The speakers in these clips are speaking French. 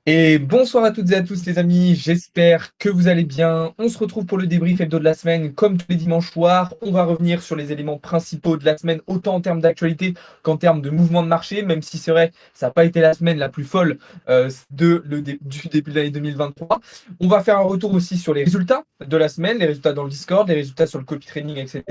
Et bonsoir à toutes et à tous les amis, j'espère que vous allez bien. On se retrouve pour le débrief hebdo de la semaine comme tous les dimanches soirs. On va revenir sur les éléments principaux de la semaine, autant en termes d'actualité qu'en termes de mouvement de marché, même si c'est vrai, ça n'a pas été la semaine la plus folle du début de l'année 2023. On va faire un retour aussi sur les résultats de la semaine, les résultats dans le Discord, les résultats sur le copy training, etc.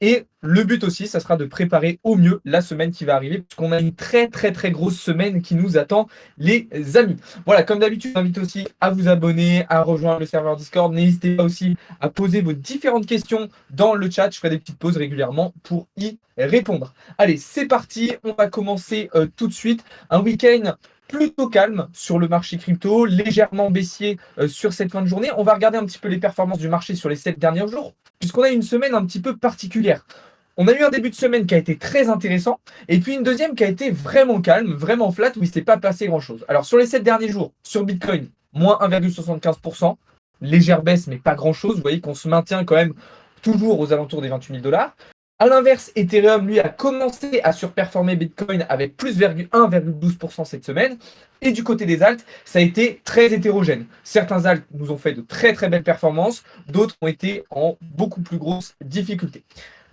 Et le but aussi, ça sera de préparer au mieux la semaine qui va arriver, puisqu'on a une très très très grosse semaine qui nous attend, les amis. Voilà, comme d'habitude, j'invite aussi à vous abonner, à rejoindre le serveur Discord. N'hésitez pas aussi à poser vos différentes questions dans le chat. Je ferai des petites pauses régulièrement pour y répondre. Allez, c'est parti. On va commencer tout de suite. Un week-end plutôt calme sur le marché crypto, légèrement baissier sur cette fin de journée. On va regarder un petit peu les performances du marché sur les 7 derniers jours, puisqu'on a une semaine un petit peu particulière. On a eu un début de semaine qui a été très intéressant, et puis une deuxième qui a été vraiment calme, vraiment flat, où il ne s'est pas passé grand-chose. Alors sur les 7 derniers jours, sur Bitcoin, moins 1,75%, légère baisse, mais pas grand-chose. Vous voyez qu'on se maintient quand même toujours aux alentours des 28 000 dollars. A l'inverse, Ethereum, lui, a commencé à surperformer Bitcoin avec plus 1,12% cette semaine. Et du côté des alts, ça a été très hétérogène. Certains alts nous ont fait de très très belles performances, d'autres ont été en beaucoup plus grosse difficulté.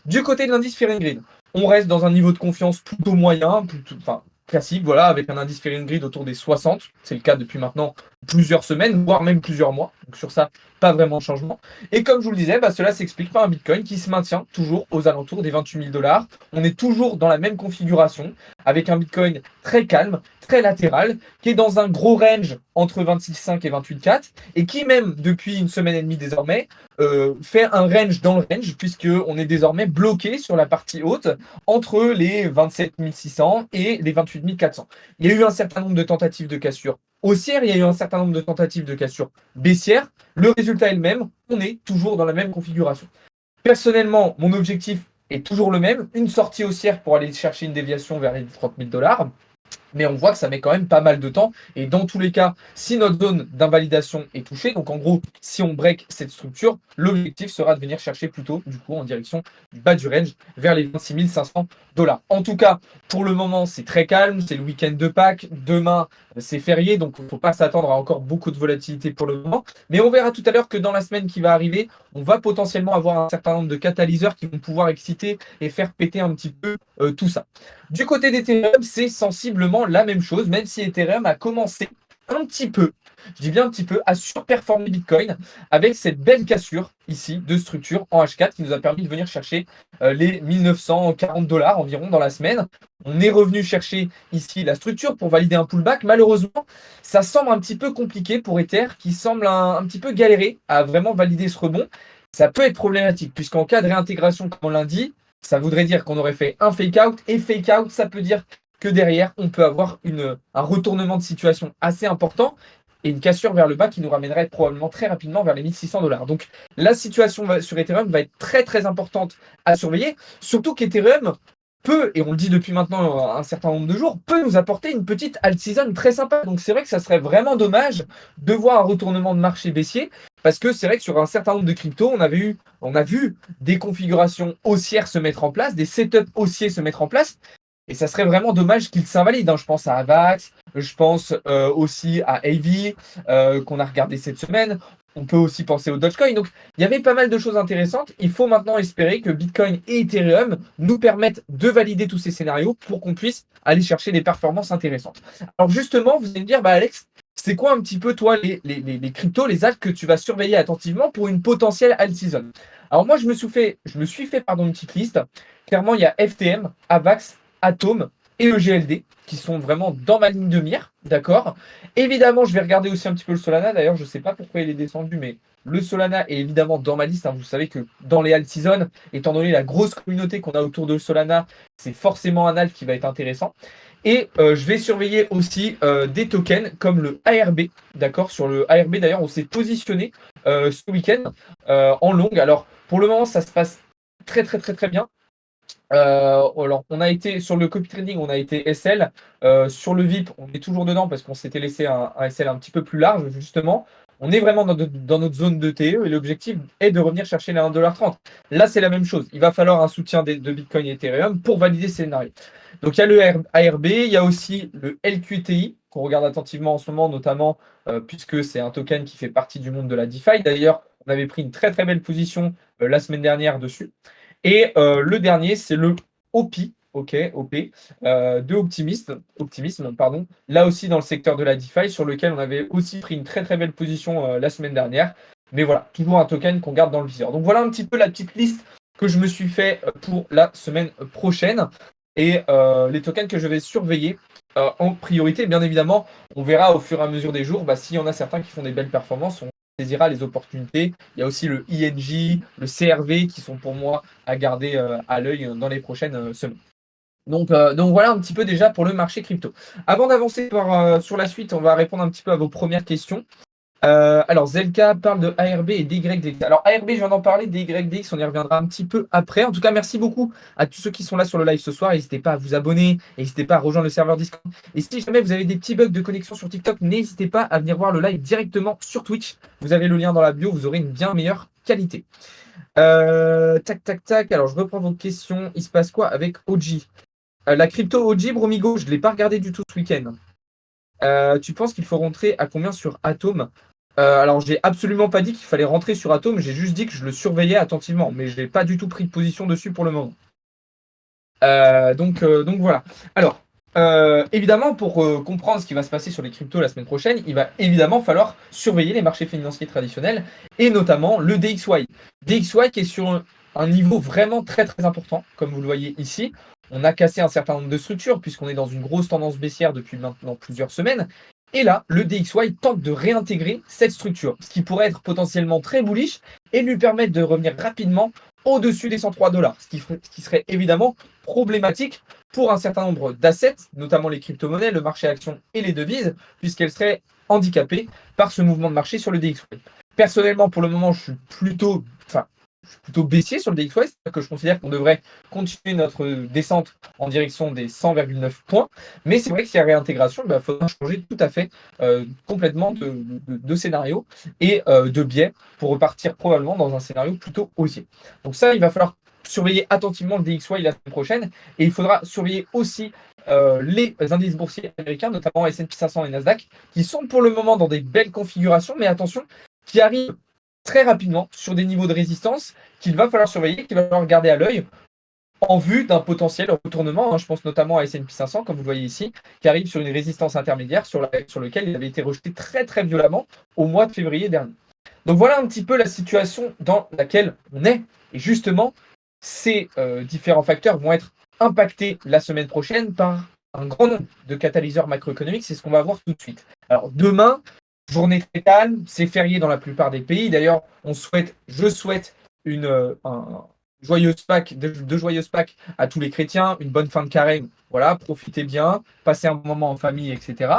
Du côté de l'indice Fear and Greed, on reste dans un niveau de confiance plutôt moyen, enfin classique, voilà, avec un indice Fear and Greed autour des 60. C'est le cas depuis maintenant plusieurs semaines, voire même plusieurs mois. Donc sur ça, pas vraiment de changement. Et comme je vous le disais, cela s'explique par un Bitcoin qui se maintient toujours aux alentours des 28 000 dollars. On est toujours dans la même configuration, avec un Bitcoin très calme, très latéral, qui est dans un gros range entre 26,5 et 28,4, et qui même depuis une semaine et demie désormais fait un range dans le range, puisqu'on est désormais bloqué sur la partie haute entre les 27 600 et les 28 400. Il y a eu un certain nombre de tentatives de cassure haussière, il y a eu un certain nombre de tentatives de cassure baissière. Le résultat est le même, on est toujours dans la même configuration. Personnellement, mon objectif est toujours le même, une sortie haussière pour aller chercher une déviation vers les 30 000 dollars. Mais on voit que ça met quand même pas mal de temps. Et dans tous les cas, si notre zone d'invalidation est touchée, donc en gros, si on break cette structure, l'objectif sera de venir chercher plutôt, du coup, en direction du bas du range, vers les 26 500 dollars. En tout cas, pour le moment, c'est très calme. C'est le week-end de Pâques. Demain, c'est férié, donc il ne faut pas s'attendre à encore beaucoup de volatilité pour le moment. Mais on verra tout à l'heure que dans la semaine qui va arriver, on va potentiellement avoir un certain nombre de catalyseurs qui vont pouvoir exciter et faire péter un petit peu tout ça. Du côté d'Ethereum, c'est sensiblement la même chose, même si Ethereum a commencé un petit peu, je dis bien un petit peu, à surperformer Bitcoin avec cette belle cassure ici de structure en H4 qui nous a permis de venir chercher les 1940 dollars environ dans la semaine. On est revenu chercher ici la structure pour valider un pullback. Malheureusement, ça semble un petit peu compliqué pour Ether qui semble un petit peu galérer à vraiment valider ce rebond. Ça peut être problématique puisqu'en cas de réintégration, comme on l'a dit, ça voudrait dire qu'on aurait fait un fake out, et fake out, ça peut dire que derrière, on peut avoir un retournement de situation assez important et une cassure vers le bas qui nous ramènerait probablement très rapidement vers les 1600 dollars. Donc la situation sur Ethereum va être très très importante à surveiller, surtout qu'Ethereum peut, et on le dit depuis maintenant un certain nombre de jours, peut nous apporter une petite alt season très sympa. Donc c'est vrai que ça serait vraiment dommage de voir un retournement de marché baissier, parce que c'est vrai que sur un certain nombre de cryptos, on a vu des configurations haussières se mettre en place, des setups haussiers se mettre en place, et ça serait vraiment dommage qu'ils s'invalident. Je pense à Avax, je pense aussi à AV, qu'on a regardé cette semaine. On peut aussi penser au Dogecoin. Donc, il y avait pas mal de choses intéressantes. Il faut maintenant espérer que Bitcoin et Ethereum nous permettent de valider tous ces scénarios pour qu'on puisse aller chercher des performances intéressantes. Alors, justement, vous allez me dire, Alex, c'est quoi un petit peu, toi, les cryptos, les alts que tu vas surveiller attentivement pour une potentielle alt season? Alors, moi, je me suis fait une petite liste. Clairement, il y a FTM, Avax, Atom et le GLD qui sont vraiment dans ma ligne de mire, d'accord. Évidemment, je vais regarder aussi un petit peu le Solana. D'ailleurs, je ne sais pas pourquoi il est descendu, mais le Solana est évidemment dans ma liste. Vous savez que dans les alt season, étant donné la grosse communauté qu'on a autour de Solana, c'est forcément un alt qui va être intéressant. Et je vais surveiller aussi des tokens comme le ARB, d'accord. Sur le ARB, d'ailleurs, on s'est positionné ce week-end en long. Alors, pour le moment, ça se passe très très très très bien. Alors, on a été sur le copy trading, on a été SL. Sur le VIP, on est toujours dedans parce qu'on s'était laissé un SL un petit peu plus large, justement. On est vraiment dans notre zone de TE et l'objectif est de revenir chercher les 1,30 $. Là, c'est la même chose. Il va falloir un soutien de Bitcoin et Ethereum pour valider ces scénarios. Donc, il y a le ARB, il y a aussi le LQTI qu'on regarde attentivement en ce moment, notamment puisque c'est un token qui fait partie du monde de la DeFi. D'ailleurs, on avait pris une très très belle position la semaine dernière dessus. Et le dernier, c'est le OPI, OP, de Optimisme, pardon. Là aussi dans le secteur de la DeFi, sur lequel on avait aussi pris une très très belle position la semaine dernière. Mais voilà, toujours un token qu'on garde dans le viseur. Donc voilà un petit peu la petite liste que je me suis fait pour la semaine prochaine. Et les tokens que je vais surveiller en priorité, bien évidemment, on verra au fur et à mesure des jours s'il y en a certains qui font des belles performances, on saisira les opportunités. Il y a aussi le INJ, le CRV qui sont pour moi à garder à l'œil dans les prochaines semaines. Donc voilà un petit peu déjà pour le marché crypto. Avant d'avancer sur la suite, on va répondre un petit peu à vos premières questions. Alors, Zelka parle de ARB et DYDX. Alors, ARB, je viens d'en parler, DYDX, on y reviendra un petit peu après. En tout cas, merci beaucoup à tous ceux qui sont là sur le live ce soir. N'hésitez pas à vous abonner, n'hésitez pas à rejoindre le serveur Discord. Et si jamais vous avez des petits bugs de connexion sur TikTok, n'hésitez pas à venir voir le live directement sur Twitch. Vous avez le lien dans la bio, vous aurez une bien meilleure qualité. Tac, tac, tac. Alors, je reprends vos questions. Il se passe quoi avec OG? La crypto OG, Bromigo, je ne l'ai pas regardé du tout ce week-end. Tu penses qu'il faut rentrer à combien sur Atom? Alors, j'ai absolument pas dit qu'il fallait rentrer sur Atom, j'ai juste dit que je le surveillais attentivement, mais je n'ai pas du tout pris de position dessus pour le moment. Donc voilà. Alors, évidemment, pour comprendre ce qui va se passer sur les cryptos la semaine prochaine, il va évidemment falloir surveiller les marchés financiers traditionnels et notamment le DXY. DXY qui est sur un niveau vraiment très très important, comme vous le voyez ici. On a cassé un certain nombre de structures puisqu'on est dans une grosse tendance baissière depuis maintenant plusieurs semaines. Et là, le DXY tente de réintégrer cette structure, ce qui pourrait être potentiellement très bullish et lui permettre de revenir rapidement au-dessus des 103 $, ce qui serait évidemment problématique pour un certain nombre d'assets, notamment les crypto-monnaies, le marché actions et les devises, puisqu'elles seraient handicapées par ce mouvement de marché sur le DXY. Personnellement, pour le moment, je suis plutôt baissier sur le DXY, c'est-à-dire que je considère qu'on devrait continuer notre descente en direction des 100,9 points. Mais c'est vrai que s'il y a réintégration, il faudra changer tout à fait complètement de scénario et de biais pour repartir probablement dans un scénario plutôt haussier. Donc ça, il va falloir surveiller attentivement le DXY la semaine prochaine et il faudra surveiller aussi les indices boursiers américains, notamment S&P 500 et Nasdaq, qui sont pour le moment dans des belles configurations, mais attention, qui arrivent très rapidement sur des niveaux de résistance qu'il va falloir surveiller, qu'il va falloir garder à l'œil en vue d'un potentiel retournement. Je pense notamment à S&P 500, comme vous le voyez ici, qui arrive sur une résistance intermédiaire sur lequel il avait été rejeté très très violemment au mois de février dernier. Donc voilà un petit peu la situation dans laquelle on est. Et justement, ces différents facteurs vont être impactés la semaine prochaine par un grand nombre de catalyseurs macroéconomiques. C'est ce qu'on va voir tout de suite. Alors demain, journée très calme, c'est férié dans la plupart des pays. D'ailleurs, je souhaite un joyeuse Pâques, de joyeuses Pâques à tous les chrétiens, une bonne fin de carême. Voilà, profitez bien, passez un moment en famille, etc.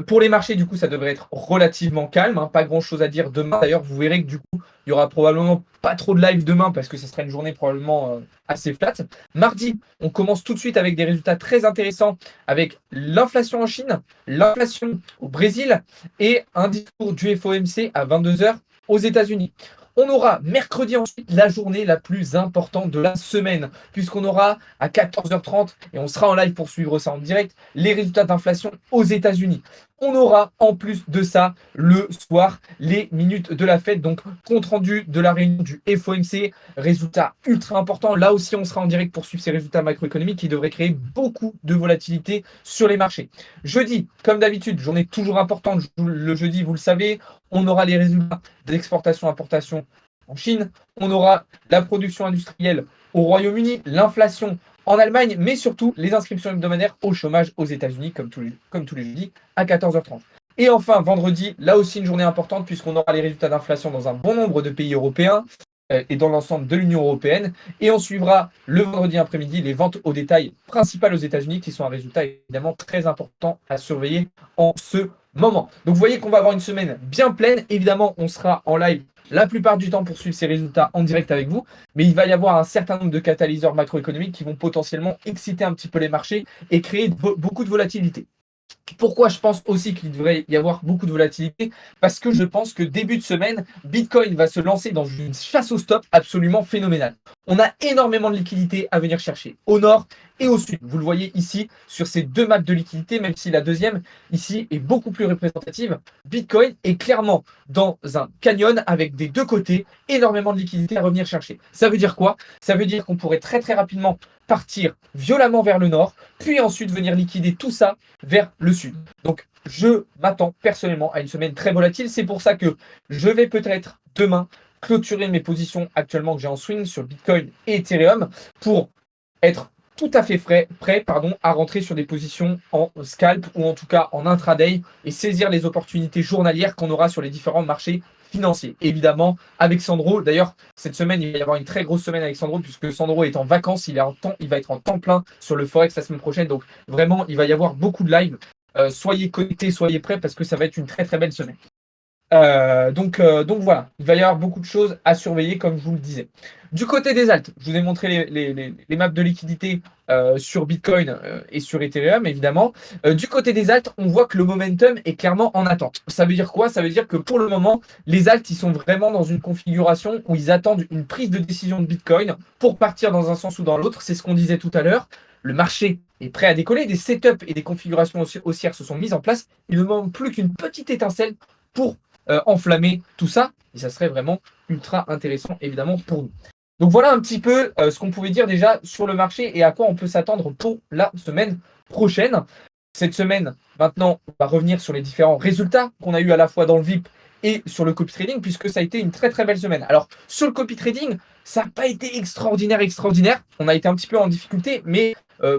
Pour les marchés, du coup, ça devrait être relativement calme, pas grand chose à dire demain. D'ailleurs, vous verrez que du coup, il y aura probablement pas trop de live demain parce que ce sera une journée probablement assez flat. Mardi, on commence tout de suite avec des résultats très intéressants avec l'inflation en Chine, l'inflation au Brésil et un discours du FOMC à 22h aux États-Unis. On aura mercredi ensuite la journée la plus importante de la semaine, puisqu'on aura à 14h30, et on sera en live pour suivre ça en direct, les résultats d'inflation aux États-Unis. On aura en plus de ça le soir les minutes de la fête, donc compte rendu de la réunion du FOMC, résultats ultra importants. Là aussi, on sera en direct pour suivre ces résultats macroéconomiques qui devraient créer beaucoup de volatilité sur les marchés. Jeudi, comme d'habitude, journée toujours importante, le jeudi, vous le savez, on aura les résultats d'exportation-importation en Chine, on aura la production industrielle au Royaume-Uni, l'inflation en Allemagne, mais surtout les inscriptions hebdomadaires au chômage aux États-Unis, comme tous les jeudis, à 14h30. Et enfin, vendredi, là aussi une journée importante, puisqu'on aura les résultats d'inflation dans un bon nombre de pays européens et dans l'ensemble de l'Union européenne. Et on suivra le vendredi après-midi les ventes au détail principales aux États-Unis, qui sont un résultat évidemment très important à surveiller en ce moment. Donc vous voyez qu'on va avoir une semaine bien pleine. Évidemment, on sera en live la plupart du temps pour suivre ces résultats en direct avec vous, mais il va y avoir un certain nombre de catalyseurs macroéconomiques qui vont potentiellement exciter un petit peu les marchés et créer beaucoup de volatilité. Pourquoi je pense aussi qu'il devrait y avoir beaucoup de volatilité? Parce que je pense que début de semaine, Bitcoin va se lancer dans une chasse au stop absolument phénoménale. On a énormément de liquidités à venir chercher au nord et au sud. Vous le voyez ici sur ces deux maps de liquidité, même si la deuxième ici est beaucoup plus représentative. Bitcoin est clairement dans un canyon avec des deux côtés énormément de liquidités à revenir chercher. Ça veut dire quoi? Ça veut dire qu'on pourrait très très rapidement partir violemment vers le nord, puis ensuite venir liquider tout ça vers le sud. Donc, je m'attends personnellement à une semaine très volatile. C'est pour ça que je vais peut-être demain clôturer mes positions actuellement que j'ai en swing sur Bitcoin et Ethereum pour être tout à fait prêt à rentrer sur des positions en scalp ou en tout cas en intraday et saisir les opportunités journalières qu'on aura sur les différents marchés financiers. Évidemment, avec Sandro, d'ailleurs, cette semaine, il va y avoir une très grosse semaine avec Sandro puisque Sandro est en vacances, il va être en temps plein sur le Forex la semaine prochaine. Donc, vraiment, il va y avoir beaucoup de live. Soyez connectés, soyez prêts parce que ça va être une très très belle semaine. Donc voilà, il va y avoir beaucoup de choses à surveiller, comme je vous le disais. Du côté des alts, je vous ai montré les maps de liquidité sur Bitcoin et sur Ethereum, évidemment. Du côté des alts, on voit que le momentum est clairement en attente. Ça veut dire quoi? Ça veut dire que pour le moment, les alts, ils sont vraiment dans une configuration où ils attendent une prise de décision de Bitcoin pour partir dans un sens ou dans l'autre. C'est ce qu'on disait tout à l'heure. Le marché est prêt à décoller, des setups et des configurations haussières se sont mises en place. Il ne manque plus qu'une petite étincelle pour enflammer tout ça. Et ça serait vraiment ultra intéressant, évidemment, pour nous. Donc voilà un petit peu ce qu'on pouvait dire déjà sur le marché et à quoi on peut s'attendre pour la semaine prochaine. Cette semaine, maintenant, on va revenir sur les différents résultats qu'on a eu à la fois dans le VIP et sur le copy trading, puisque ça a été une très très belle semaine. Alors, sur le copy trading, ça n'a pas été extraordinaire. On a été un petit peu en difficulté, mais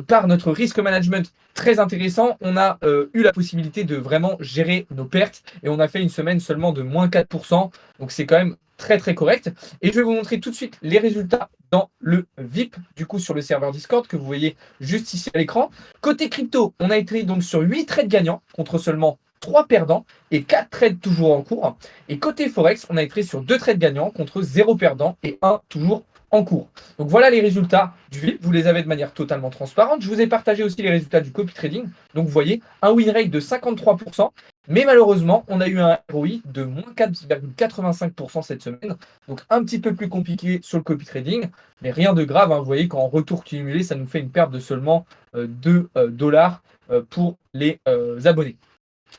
par notre risk management très intéressant, on a eu la possibilité de vraiment gérer nos pertes et on a fait une semaine seulement de moins 4%. Donc c'est quand même très très correct. Et je vais vous montrer tout de suite les résultats dans le VIP, du coup sur le serveur Discord que vous voyez juste ici à l'écran. Côté crypto, on a été donc sur 8 trades gagnants contre seulement 3 perdants et 4 trades toujours en cours. Et côté Forex, on a été sur 2 trades gagnants contre 0 perdant et 1 toujours en cours. Donc voilà les résultats du VIP, vous les avez de manière totalement transparente. Je vous ai partagé aussi les résultats du copy trading. Donc vous voyez un win rate de 53%, mais malheureusement on a eu un ROI de moins 4,85% cette semaine. Donc un petit peu plus compliqué sur le copy trading, mais rien de grave. Vous voyez qu'en retour cumulé, ça nous fait une perte de seulement 2 dollars pour les abonnés.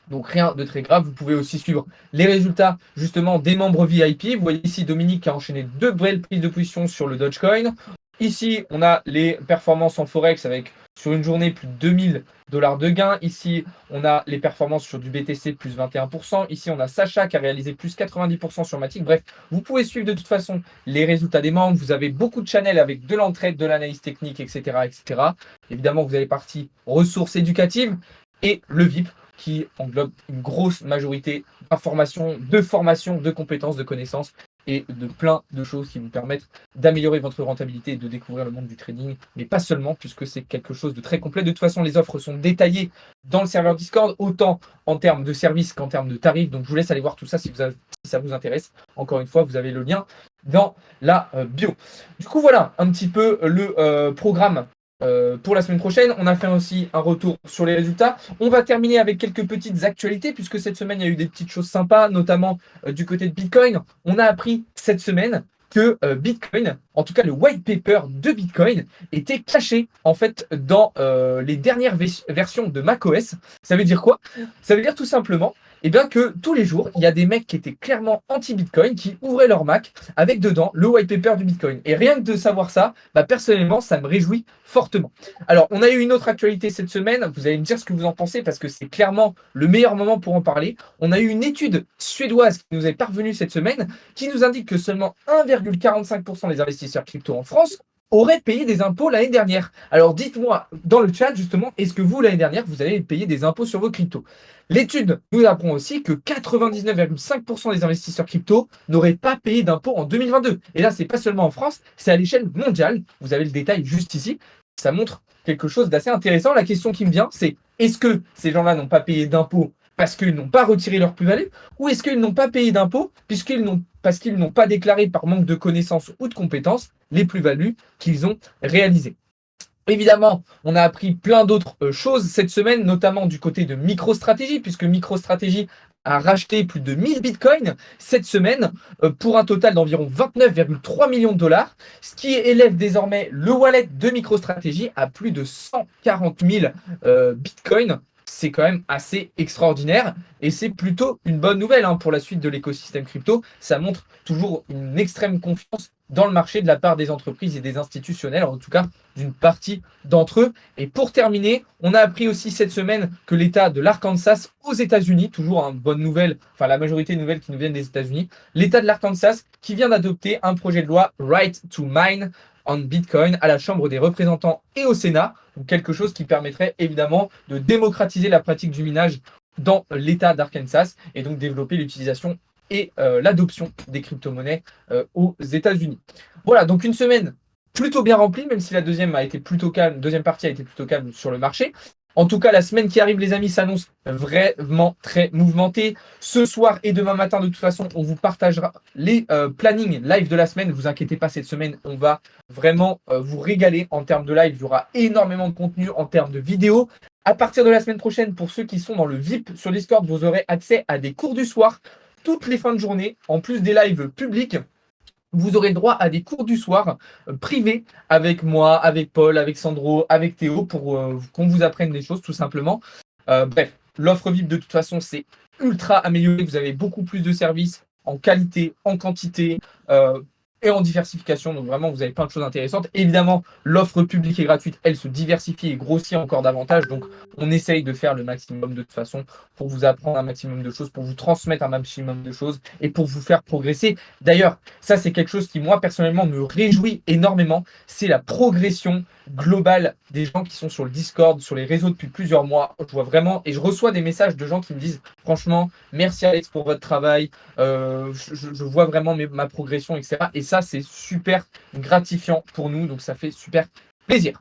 Donc rien de très grave. Vous pouvez aussi suivre les résultats justement des membres VIP. Vous voyez ici Dominique qui a enchaîné 2 belles prises de position sur le Dogecoin. Ici, on a les performances en Forex avec sur une journée plus de 2000 dollars de gains. Ici, on a les performances sur du BTC plus 21%. Ici, on a Sacha qui a réalisé plus 90% sur Matic. Bref, vous pouvez suivre de toute façon les résultats des membres. Vous avez beaucoup de channels avec de l'entraide, de l'analyse technique, etc., etc. Évidemment, vous avez partie ressources éducatives et le VIP qui englobe une grosse majorité d'informations, de formations, de compétences, de connaissances et de plein de choses qui vous permettent d'améliorer votre rentabilité et de découvrir le monde du trading, mais pas seulement, puisque c'est quelque chose de très complet. De toute façon, les offres sont détaillées dans le serveur Discord, autant en termes de services qu'en termes de tarifs. Donc, je vous laisse aller voir tout ça si ça vous intéresse. Encore une fois, vous avez le lien dans la bio. Du coup, voilà un petit peu le programme pour la semaine prochaine. On a fait aussi un retour sur les résultats. On va terminer avec quelques petites actualités puisque cette semaine, il y a eu des petites choses sympas, notamment du côté de Bitcoin. On a appris cette semaine que Bitcoin, en tout cas le white paper de Bitcoin, était caché en fait dans les dernières versions de macOS. Ça veut dire quoi? Ça veut dire tout simplement bien, que tous les jours, il y a des mecs qui étaient clairement anti-Bitcoin qui ouvraient leur Mac avec dedans le white paper du Bitcoin. Et rien que de savoir ça, personnellement, ça me réjouit fortement. Alors, on a eu une autre actualité cette semaine. Vous allez me dire ce que vous en pensez parce que c'est clairement le meilleur moment pour en parler. On a eu une étude suédoise qui nous est parvenue cette semaine qui nous indique que seulement 1,45% des investisseurs crypto en France auraient payé des impôts l'année dernière. Alors dites-moi dans le chat justement, est-ce que vous l'année dernière, vous avez payé des impôts sur vos cryptos? L'étude nous apprend aussi que 99,5% des investisseurs crypto n'auraient pas payé d'impôts en 2022. Et là, c'est pas seulement en France, c'est à l'échelle mondiale. Vous avez le détail juste ici. Ça montre quelque chose d'assez intéressant. La question qui me vient, c'est est-ce que ces gens-là n'ont pas payé d'impôts parce qu'ils n'ont pas retiré leur plus-value, ou est-ce qu'ils n'ont pas payé d'impôts parce qu'ils n'ont pas déclaré par manque de connaissances ou de compétences les plus-values qu'ils ont réalisées? Évidemment, on a appris plein d'autres choses cette semaine, notamment du côté de MicroStrategy, puisque MicroStrategy a racheté plus de 1000 bitcoins cette semaine pour un total d'environ 29,3 millions de dollars, ce qui élève désormais le wallet de MicroStrategy à plus de 140 000 bitcoins. C'est quand même assez extraordinaire et c'est plutôt une bonne nouvelle hein, pour la suite de l'écosystème crypto. Ça montre toujours une extrême confiance dans le marché de la part des entreprises et des institutionnels, en tout cas d'une partie d'entre eux. Et pour terminer, on a appris aussi cette semaine que l'État de l'Arkansas aux États-Unis, toujours une bonne nouvelle, enfin la majorité de nouvelles qui nous viennent des États-Unis, l'État de l'Arkansas qui vient d'adopter un projet de loi Right to Mine on Bitcoin à la Chambre des représentants et au Sénat, donc quelque chose qui permettrait évidemment de démocratiser la pratique du minage dans l'État d'Arkansas et donc développer l'utilisation et l'adoption des crypto-monnaies aux États-Unis. Voilà, donc une semaine plutôt bien remplie, même si la deuxième a été plutôt calme, deuxième partie a été plutôt calme sur le marché. En tout cas, la semaine qui arrive, les amis, s'annonce vraiment très mouvementée. Ce soir et demain matin, de toute façon, on vous partagera les plannings live de la semaine. Ne vous inquiétez pas, cette semaine, on va vraiment vous régaler en termes de live. Il y aura énormément de contenu en termes de vidéos. À partir de la semaine prochaine, pour ceux qui sont dans le VIP sur Discord, vous aurez accès à des cours du soir toutes les fins de journée, en plus des lives publics. Vous aurez droit à des cours du soir privés avec moi, avec Paul, avec Sandro, avec Théo pour qu'on vous apprenne des choses tout simplement. Bref, l'offre VIP de toute façon c'est ultra amélioré. Vous avez beaucoup plus de services en qualité, en quantité et en diversification. Donc vraiment, vous avez plein de choses intéressantes. Évidemment, l'offre publique et gratuite, elle se diversifie et grossit encore davantage. Donc on essaye de faire le maximum de toute façon pour vous apprendre un maximum de choses, pour vous transmettre un maximum de choses et pour vous faire progresser. D'ailleurs, ça, c'est quelque chose qui, moi, personnellement, me réjouit énormément. C'est la progression globale des gens qui sont sur le Discord, sur les réseaux depuis plusieurs mois. Je vois vraiment, et je reçois des messages de gens qui me disent, franchement, merci Alex pour votre travail. Je vois vraiment ma progression, etc. Et ça, c'est super gratifiant pour nous. Donc, ça fait super plaisir.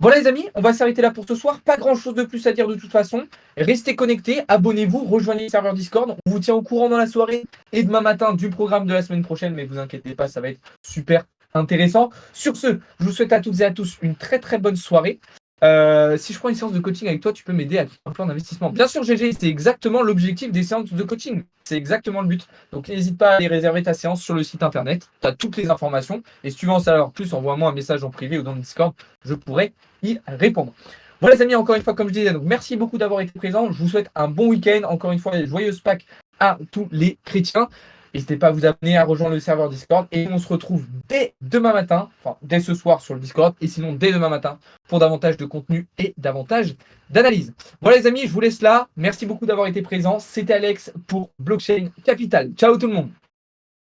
Voilà les amis, on va s'arrêter là pour ce soir. Pas grand chose de plus à dire de toute façon. Restez connectés, abonnez-vous, rejoignez le serveur Discord. On vous tient au courant dans la soirée et demain matin du programme de la semaine prochaine. Mais vous inquiétez pas, ça va être super intéressant. Sur ce, je vous souhaite à toutes et à tous une très très bonne soirée. Si je prends une séance de coaching avec toi, tu peux m'aider à créer un plan d'investissement. Bien sûr, GG, c'est exactement l'objectif des séances de coaching. C'est exactement le but. Donc, n'hésite pas à aller réserver ta séance sur le site internet. Tu as toutes les informations. Et si tu veux en savoir plus, envoie-moi un message en privé ou dans le Discord. Je pourrai y répondre. Voilà, les amis, encore une fois, comme je disais, donc merci beaucoup d'avoir été présents. Je vous souhaite un bon week-end. Encore une fois, joyeuse Pâques à tous les chrétiens. N'hésitez pas à vous abonner, à rejoindre le serveur Discord. Et on se retrouve dès demain matin, enfin dès ce soir sur le Discord, et sinon dès demain matin pour davantage de contenu et davantage d'analyse. Voilà les amis, je vous laisse là. Merci beaucoup d'avoir été présents. C'était Alex pour Blockchain Capital. Ciao tout le monde.